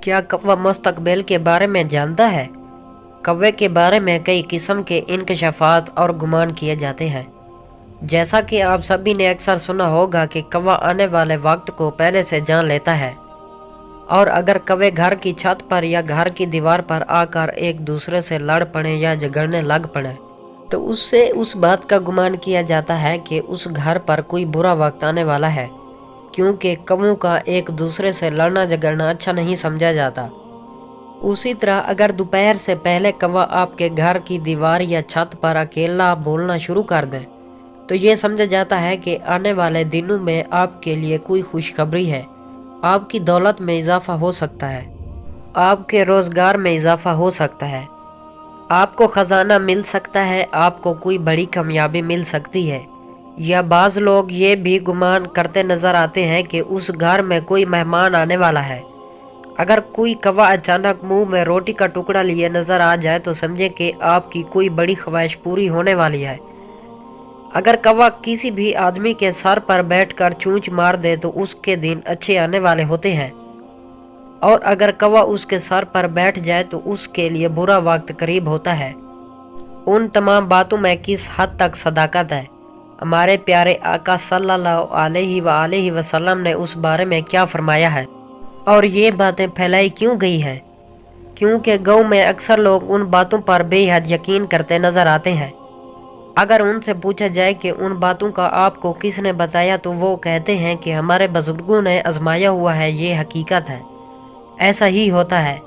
क्या कौवा मुस्तकबिल के बारे में जानता है? कौवे के बारे में कई किस्म के इंकशाफात और गुमान किए जाते हैं। जैसा कि आप सभी ने अक्सर सुना होगा कि कौवा आने वाले वक्त को पहले से जान लेता है, और अगर कौवे घर की छत पर या घर की दीवार पर आकर एक दूसरे से लड़ पड़े या झगड़ने लग पड़े, तो उससे उस बात का गुमान किया जाता है कि उस घर पर कोई बुरा वक्त आने वाला है, क्योंकि कौवों का एक दूसरे से लड़ना झगड़ना अच्छा नहीं समझा जाता। उसी तरह अगर दोपहर से पहले कौवा आपके घर की दीवार या छत पर अकेला बोलना शुरू कर दे, तो ये समझा जाता है कि आने वाले दिनों में आपके लिए कोई खुशखबरी है। आपकी दौलत में इजाफा हो सकता है, आपके रोजगार में इजाफा हो सकता है, आपको खजाना मिल सकता है, आपको कोई बड़ी कामयाबी मिल सकती है। या बाज़ लोग ये भी गुमान करते नजर आते हैं कि उस घर में कोई मेहमान आने वाला है। अगर कोई कौवा अचानक मुंह में रोटी का टुकड़ा लिए नजर आ जाए तो समझे कि आपकी कोई बड़ी ख्वाहिश पूरी होने वाली है। अगर कौवा किसी भी आदमी के सर पर बैठकर चूंच मार दे तो उसके दिन अच्छे आने वाले होते हैं, और अगर कौवा उसके सर पर बैठ जाए तो उसके लिए बुरा वक्त करीब होता है। उन तमाम बातों में किस हद तक सदाकत है? हमारे प्यारे आका सल्लल्लाहु अलैहि वसल्लम ने उस बारे में क्या फरमाया है, और ये बातें फैलाई क्यों गई हैं? क्योंकि गाँव में अक्सर लोग उन बातों पर बेहद यकीन करते नजर आते हैं। अगर उनसे पूछा जाए कि उन बातों का आपको किसने बताया, तो वो कहते हैं कि हमारे बुजुर्गों ने आजमाया हुआ है, ये हकीकत है, ऐसा ही होता है।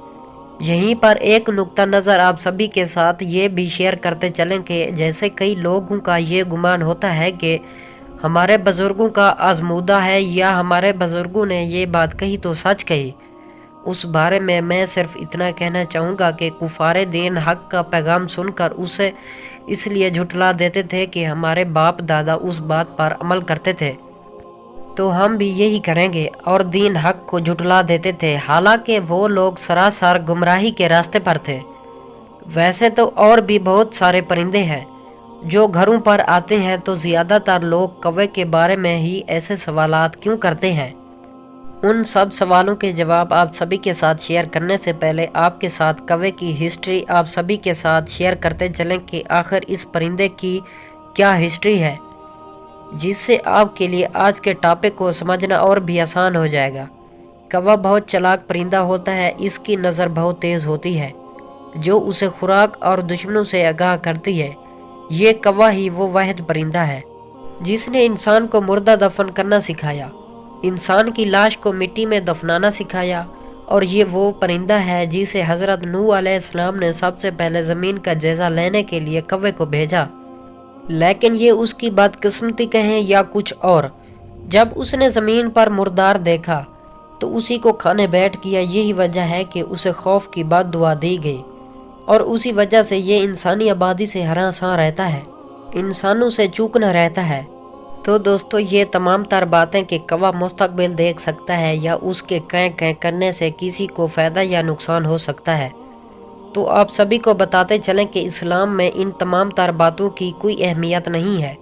यहीं पर एक नुक्ता नज़र आप सभी के साथ ये भी शेयर करते चलें कि जैसे कई लोगों का ये गुमान होता है कि हमारे बुजुर्गों का आजमूदा है या हमारे बुजुर्गों ने ये बात कही तो सच कही, उस बारे में मैं सिर्फ इतना कहना चाहूँगा कि कुफारे दीन हक का पैगाम सुनकर उसे इसलिए झुठला देते थे कि हमारे बाप दादा उस बात पर अमल करते थे, तो हम भी यही करेंगे, और दीन हक को झुठला देते थे, हालांकि वो लोग सरासर गुमराही के रास्ते पर थे। वैसे तो और भी बहुत सारे परिंदे हैं जो घरों पर आते हैं, तो ज़्यादातर लोग कौवे के बारे में ही ऐसे सवालात क्यों करते हैं? उन सब सवालों के जवाब आप सभी के साथ शेयर करने से पहले आपके साथ कौवे की हिस्ट्री आप सभी के साथ शेयर करते चलें कि आखिर इस परिंदे की क्या हिस्ट्री है, जिससे आपके लिए आज के टॉपिक को समझना और भी आसान हो जाएगा। कौवा बहुत चालाक परिंदा होता है, इसकी नज़र बहुत तेज़ होती है, जो उसे खुराक और दुश्मनों से आगाह करती है। ये कौवा ही वो वाहिद परिंदा है जिसने इंसान को मुर्दा दफन करना सिखाया, इंसान की लाश को मिट्टी में दफनाना सिखाया, और ये वो परिंदा है जिसे हज़रत नूह अलैहिस्सलाम ने सबसे पहले ज़मीन का जायज़ा लेने के लिए कौवे को भेजा। लेकिन ये उसकी बदकिस्मती कहें या कुछ और, जब उसने ज़मीन पर मुर्दार देखा तो उसी को खाने बैठ गया। यही वजह है कि उसे खौफ की बद्दुआ दी गई, और उसी वजह से ये इंसानी आबादी से हरासां रहता है, इंसानों से चूकना रहता है। तो दोस्तों, ये तमाम तर बातें कि कौवा मुस्तकबिल देख सकता है या उसके कैं कैं करने से किसी को फ़ायदा या नुकसान हो सकता है, तो आप सभी को बताते चलें कि इस्लाम में इन तमाम तर बातों की कोई अहमियत नहीं है।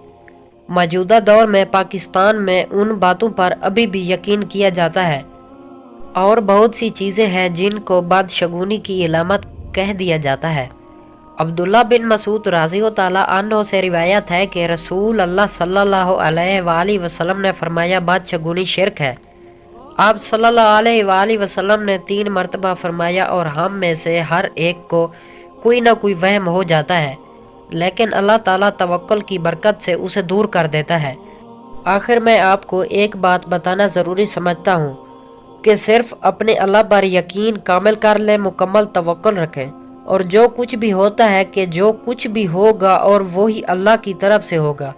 मौजूदा दौर में पाकिस्तान में उन बातों पर अभी भी यकीन किया जाता है, और बहुत सी चीज़ें हैं जिनको बदशगुनी की इलामत कह दिया जाता है। अब्दुल्ला बिन मसूद रज़ी ताला अन्हो से रिवायत है कि रसूल अल्लाह सल्लल्लाहु अलैहि वसल्लम ने फरमाया, बदशगुनी शिरक है। आप सल्लल्लाहु अलैहि वसल्लम ने 3 मरतबा फरमाया, और हम में से हर एक को कोई ना कोई वहम हो जाता है, लेकिन अल्लाह ताला तवक्कुल की बरकत से उसे दूर कर देता है। आखिर मैं आपको एक बात बताना ज़रूरी समझता हूँ कि सिर्फ अपने अल्लाह पर यकीन कामिल कर लें, मुकम्मल तवक्कुल रखें, और जो कुछ भी होता है कि जो कुछ भी होगा और वो ही अल्लाह की तरफ से होगा।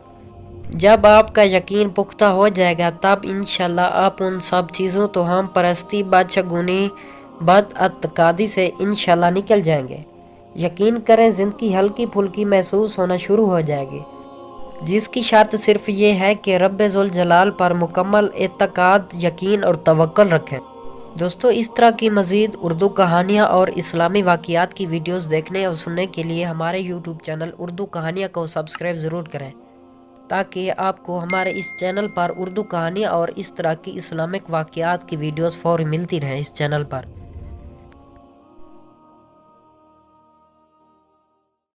जब आपका यकीन पुख्ता हो जाएगा, तब इंशाल्लाह आप उन सब चीज़ों तो हम परस्ती बदशगुनी बदअतकादी से इंशाल्लाह निकल जाएंगे। यकीन करें, ज़िंदगी हल्की फुल्की महसूस होना शुरू हो जाएगी, जिसकी शर्त सिर्फ ये है कि रब्बे ज़ुल जलाल पर मुकम्मल एतकाद, यकीन और तवक्कुल रखें। दोस्तों, इस तरह की मज़ीद उर्दू कहानियाँ और इस्लामी वाक़ियात की वीडियोस देखने और सुनने के लिए हमारे यूट्यूब चैनल उर्दू कहानियाँ को सब्सक्राइब ज़रूर करें, ताकि आपको हमारे इस चैनल पर उर्दू कहानियाँ और इस तरह की इस्लामिक वाक़ियात की वीडियोस फौरी मिलती रहें इस चैनल पर।